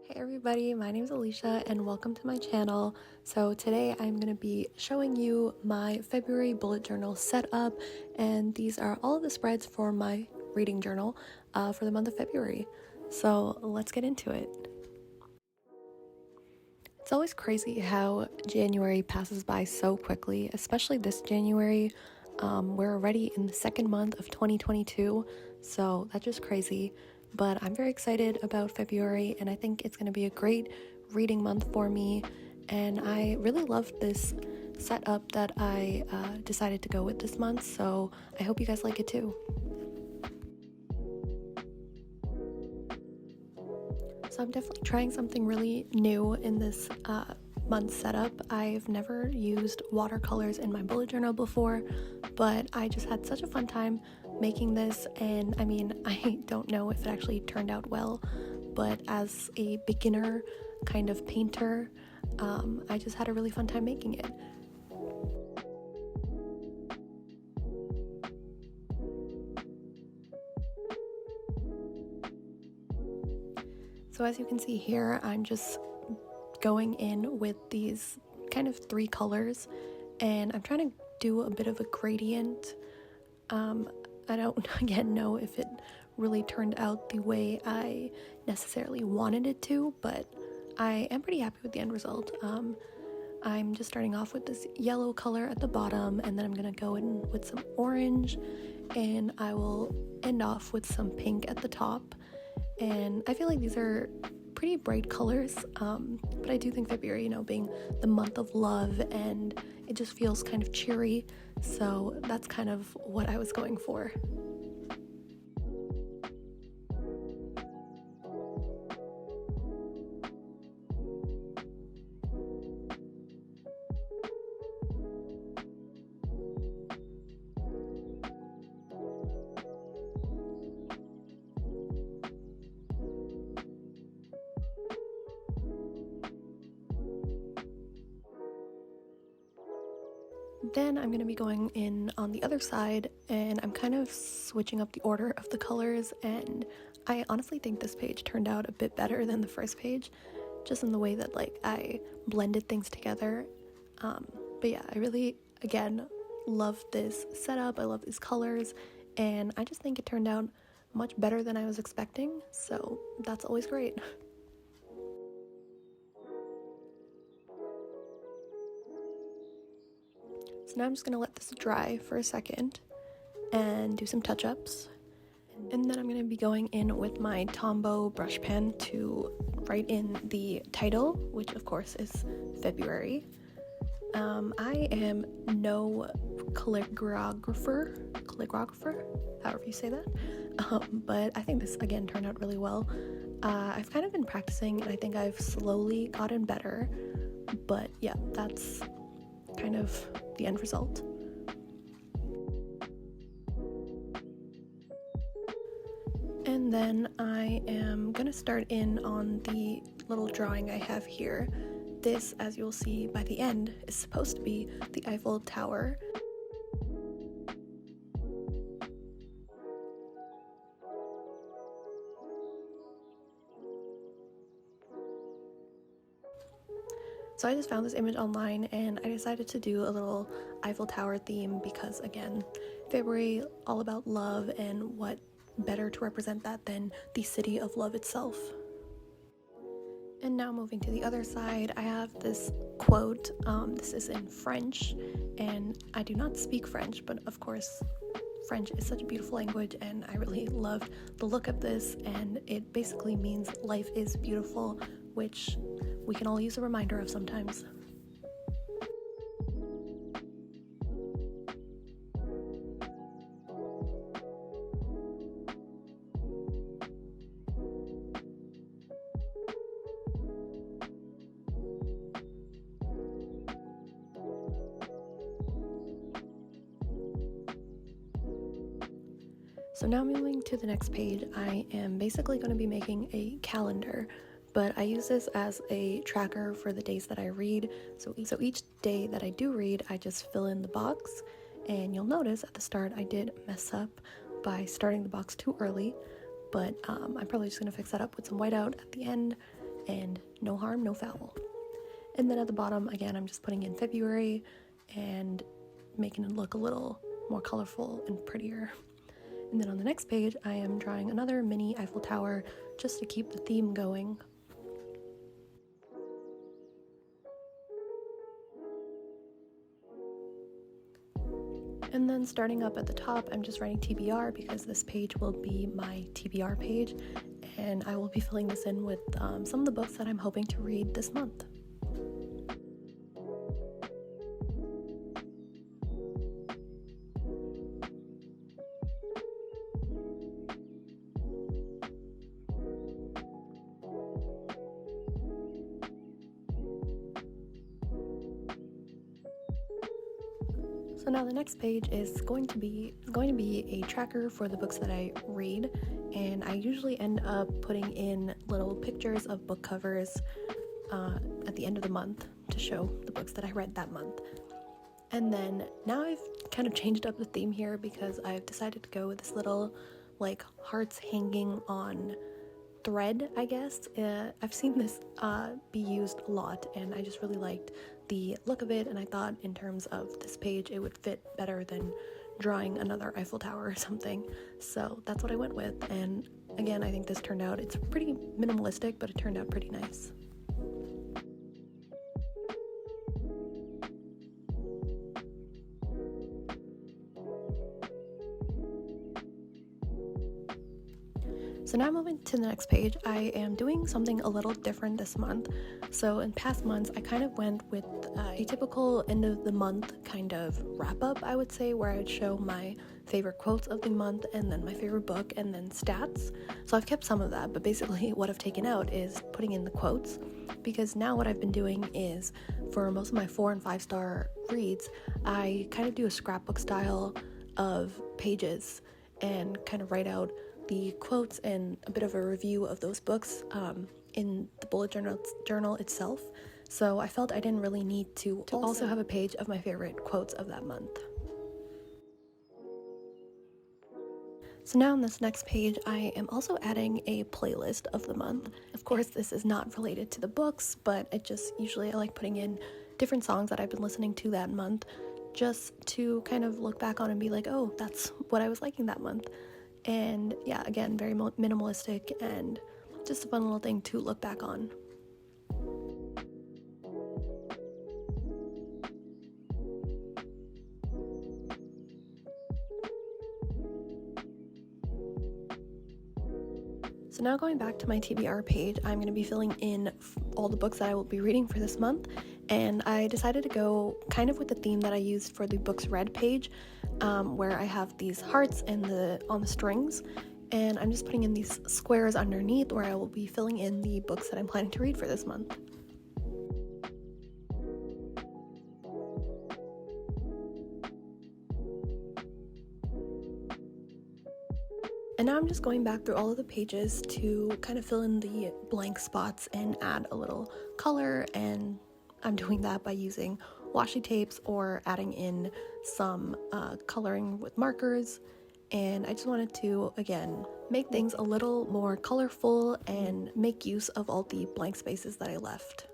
Hey everybody, my name is Alisha and welcome to my channel. So today I'm going to be showing you my February bullet journal setup, and these are all of the spreads for my reading journal for the month of February. So let's get into it. It's always crazy how January passes by so quickly, especially this January. We're already in the second month of 2022, so that's just crazy. But I'm very excited about February, and I think it's going to be a great reading month for me. And I really love this setup that I decided to go with this month, so I hope you guys like it too. So I'm definitely trying something really new in this month's setup. I've never used watercolors in my bullet journal before, but I just had such a fun time making this, and I mean, I don't know if it actually turned out well, but as a beginner kind of painter, I just had a really fun time making it. So as you can see here, I'm just going in with these kind of three colors, and I'm trying to do a bit of a gradient. I don't again know if it really turned out the way I necessarily wanted it to, but I am pretty happy with the end result. I'm just starting off with this yellow color at the bottom, and then I'm gonna go in with some orange, and I will end off with some pink at the top. And I feel like these are pretty bright colors, but I do think February, being the month of love, and it just feels kind of cheery, so that's kind of what I was going for. Then I'm going to be going in on the other side, and I'm kind of switching up the order of the colors, and I honestly think this page turned out a bit better than the first page, just in the way that I blended things together. But yeah, I really, again, love this setup. I love these colors, and I just think it turned out much better than I was expecting, so that's always great. So now I'm just going to let this dry for a second and do some touch-ups. And then I'm going to be going in with my Tombow brush pen to write in the title, which of course is February. I am no calligrapher, however you say that, but I think this again turned out really well. I've kind of been practicing, and I think I've slowly gotten better, but yeah, that's kind of the end result. And then I am gonna start in on the little drawing I have here. This, as you'll see by the end, is supposed to be the Eiffel Tower. So I just found this image online, and I decided to do a little Eiffel Tower theme because, again, February, all about love, and what better to represent that than the city of love itself. And now moving to the other side, I have this quote. This is in French, and I do not speak French, but of course, French is such a beautiful language, and I really loved the look of this, and it basically means life is beautiful, which we can all use a reminder of sometimes. So now moving to the next page, I am basically going to be making a calendar, but I use this as a tracker for the days that I read. So each day that I do read, I just fill in the box, and you'll notice at the start I did mess up by starting the box too early, but I'm probably just going to fix that up with some whiteout at the end, and no harm, no foul. And then at the bottom, again, I'm just putting in February and making it look a little more colorful and prettier. And then on the next page, I am drawing another mini Eiffel Tower just to keep the theme going. And then starting up at the top, I'm just writing TBR because this page will be my TBR page, and I will be filling this in with some of the books that I'm hoping to read this month. So now the next page is going to be a tracker for the books that I read, and I usually end up putting in little pictures of book covers at the end of the month to show the books that I read that month. And then now I've kind of changed up the theme here because I've decided to go with this little like hearts hanging on thread, I guess. I've seen this be used a lot, and I just really liked the look of it, and I thought in terms of this page it would fit better than drawing another Eiffel Tower or something, so that's what I went with. And again, I think this turned out, it's pretty minimalistic, but it turned out pretty nice. So now moving to the next page, I am doing something a little different this month. So in past months, I kind of went with a typical end of the month kind of wrap up, I would say, where I would show my favorite quotes of the month and then my favorite book and then stats. So I've kept some of that, but basically what I've taken out is putting in the quotes, because now what I've been doing is for most of my 4 and 5 star reads, I kind of do a scrapbook style of pages and kind of write out the quotes and a bit of a review of those books in the bullet journal itself. So I felt I didn't really need to also have a page of my favorite quotes of that month. So now on this next page, I am also adding a playlist of the month. Of course, this is not related to the books, but I like putting in different songs that I've been listening to that month, just to kind of look back on and be like, oh, that's what I was liking that month. And yeah, again, very minimalistic and just a fun little thing to look back on. So now going back to my TBR page, I'm going to be filling in all the books that I will be reading for this month, and I decided to go kind of with the theme that I used for the books read page, where I have these hearts and on the strings, and I'm just putting in these squares underneath where I will be filling in the books that I'm planning to read for this month. And now I'm just going back through all of the pages to kind of fill in the blank spots and add a little color, and I'm doing that by using washi tapes or adding in some coloring with markers. And I just wanted to, again, make things a little more colorful and make use of all the blank spaces that I left.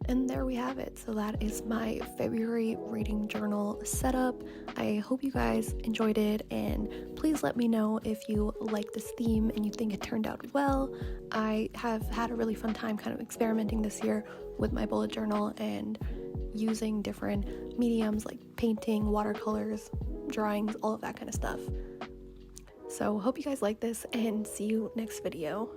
And there we have it. So that is my February reading journal setup. I hope you guys enjoyed it, and please let me know if you like this theme and you think it turned out well. I have had a really fun time kind of experimenting this year with my bullet journal and using different mediums like painting, watercolors, drawings, all of that kind of stuff. So hope you guys like this, and see you next video.